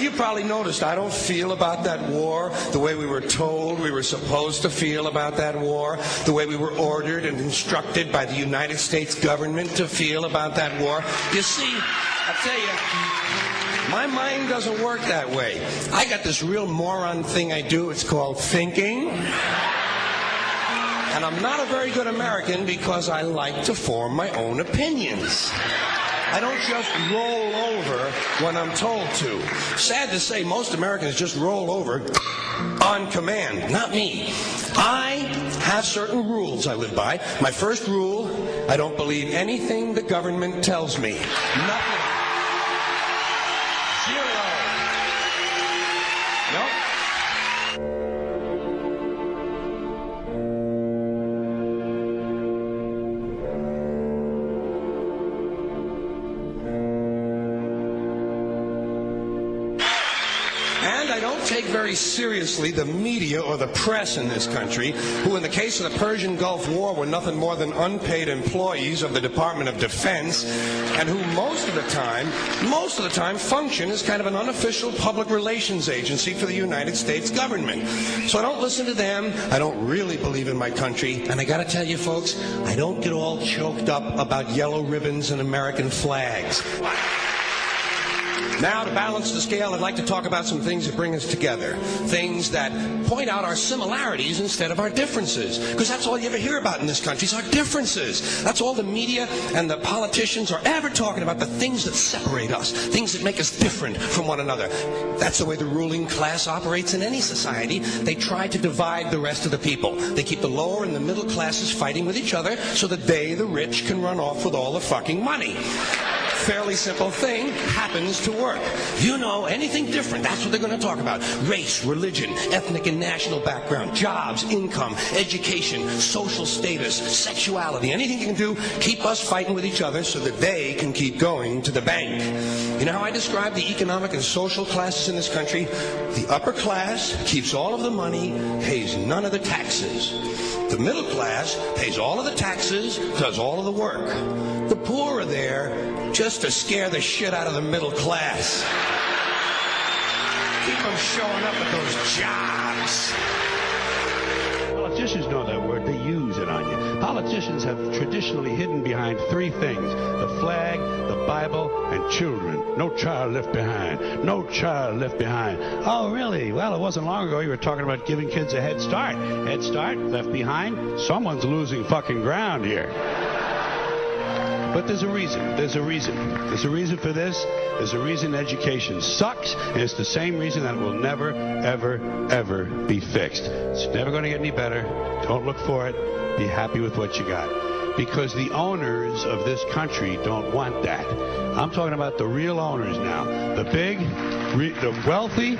you probably noticed I don't feel about that war the way we were told we were supposed to feel about that war, the way we were ordered and instructed by the United States government to feel about that war. You see, I'll tell you, my mind doesn't work that way. I got this real moron thing I do. It's called thinking. And I'm not a very good American because I like to form my own opinions. I don't just roll over when I'm told to. Sad to say, most Americans just roll over on command. Not me. I have certain rules I live by. My first rule, I don't believe anything the government tells me. Nothing. Zero. Nope. And I don't take very seriously the media or the press in this country, who in the case of the Persian Gulf War were nothing more than unpaid employees of the Department of Defense, and who most of the time function as kind of an unofficial public relations agency for the United States government. So I don't listen to them. I don't really believe in my country. And I gotta tell you folks, I don't get all choked up about yellow ribbons and American flags. Now, to balance the scale, I'd like to talk about some things that bring us together. Things that point out our similarities instead of our differences. Because that's all you ever hear about in this country is our differences. That's all the media and the politicians are ever talking about, the things that separate us, things that make us different from one another. That's the way the ruling class operates in any society. They try to divide the rest of the people. They keep the lower and the middle classes fighting with each other so that they, the rich, can run off with all the fucking money. Fairly simple thing, happens to work. You know, anything different, that's what they're going to talk about. Race, religion, ethnic and national background, jobs, income, education, social status, sexuality, anything you can do, keep us fighting with each other so that they can keep going to the bank. You know how I describe the economic and social classes in this country? The upper class keeps all of the money, pays none of the taxes. The middle class pays all of the taxes, does all of the work. The poor are there just to scare the shit out of the middle class. Keep them showing up at those jobs. Politicians know that word. They use it on you. Politicians have traditionally hidden behind three things: the flag, the Bible, and children. No child left behind. No child left behind. Oh, really? Well, it wasn't long ago you were talking about giving kids a head start. Head start, left behind? Someone's losing fucking ground here. But there's a reason. There's a reason. There's a reason for this. There's a reason education sucks, and it's the same reason that it will never, ever, ever be fixed. It's never going to get any better. Don't look for it. Be happy with what you got. Because the owners of this country don't want that. I'm talking about the real owners now. The big, the wealthy,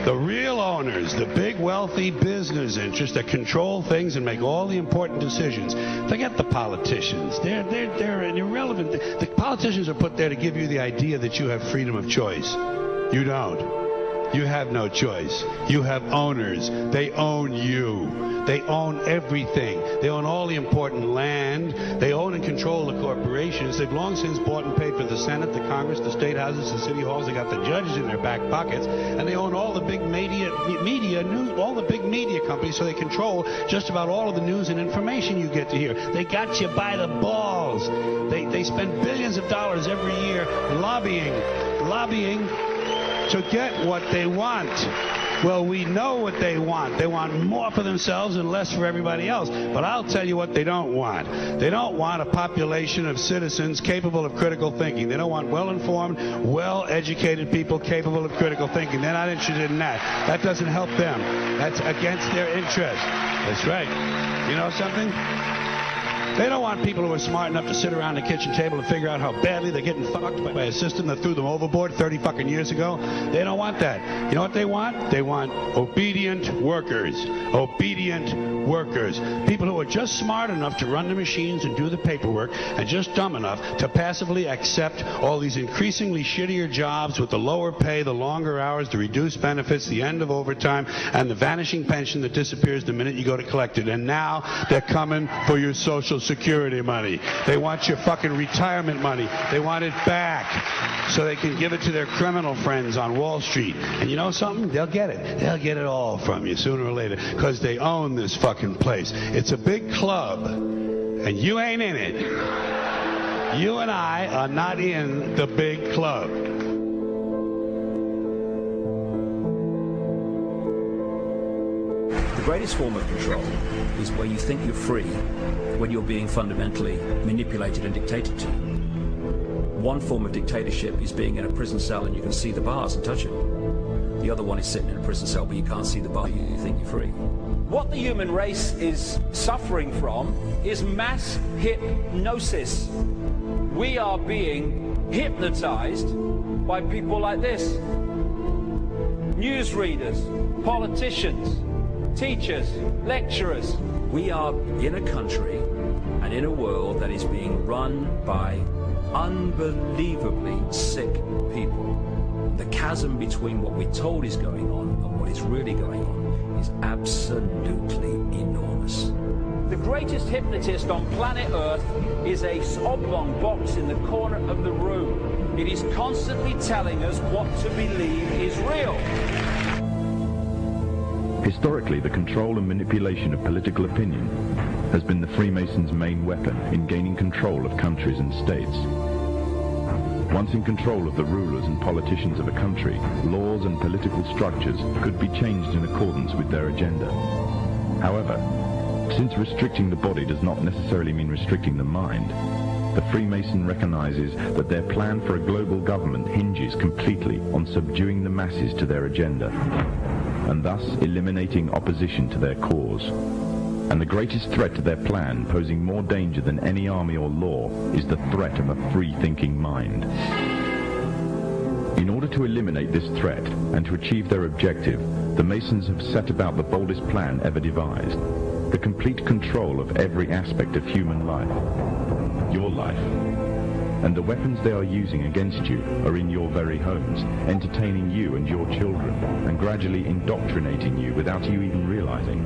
the real owners, the big wealthy business interests that control things and make all the important decisions. Forget the politicians. They're irrelevant. The politicians are put there to give you the idea that you have freedom of choice. You don't. You have no choice. You have owners. They own you. They own everything. They own all the important land. They own and control the corporations. They've long since bought and paid for the Senate, the Congress, the state houses, the city halls. They got the judges in their back pockets, and they own all the big media news, all the big media companies. So they control just about all of the news and information you get to hear. They got you by the balls. They spend billions of dollars every year lobbying to get what they want. Well, we know what they want. They want more for themselves and less for everybody else. But I'll tell you what they don't want. They don't want a population of citizens capable of critical thinking. They don't want well-informed, well-educated people capable of critical thinking. They're not interested in that. That doesn't help them. That's against their interest. That's right. You know something? They don't want people who are smart enough to sit around the kitchen table and figure out how badly they're getting fucked by a system that threw them overboard 30 fucking years ago. They don't want that. You know what they want? They want obedient workers. Obedient workers. People who are just smart enough to run the machines and do the paperwork and just dumb enough to passively accept all these increasingly shittier jobs with the lower pay, the longer hours, the reduced benefits, the end of overtime, and the vanishing pension that disappears the minute you go to collect it. And now they're coming for your Social Security money. They want your fucking retirement money. They want it back so they can give it to their criminal friends on Wall Street. And you know something? They'll get it. They'll get it all from you sooner or later because they own this fucking place. It's a big club, and you ain't in it. You and I are not in the big club. The greatest form of control is where you think you're free when you're being fundamentally manipulated and dictated to. One form of dictatorship is being in a prison cell and you can see the bars and touch them. The other one is sitting in a prison cell but you can't see the bar, you think you're free. What the human race is suffering from is mass hypnosis. We are being hypnotized by people like this. Newsreaders, politicians, teachers, lecturers. We are in a country and in a world that is being run by unbelievably sick people. The chasm between what we're told is going on and what is really going on is absolutely enormous. The greatest hypnotist on planet Earth is a oblong box in the corner of the room. It is constantly telling us what to believe is real. Historically, the control and manipulation of political opinion has been the Freemasons' main weapon in gaining control of countries and states. Once in control of the rulers and politicians of a country, laws and political structures could be changed in accordance with their agenda. However, since restricting the body does not necessarily mean restricting the mind, the Freemason recognizes that their plan for a global government hinges completely on subduing the masses to their agenda, and thus eliminating opposition to their cause. And the greatest threat to their plan, posing more danger than any army or law, is the threat of a free-thinking mind. In order to eliminate this threat and to achieve their objective, the Masons have set about the boldest plan ever devised: the complete control of every aspect of human life, your life. And the weapons they are using against you are in your very homes, entertaining you and your children, and gradually indoctrinating you without you even realizing.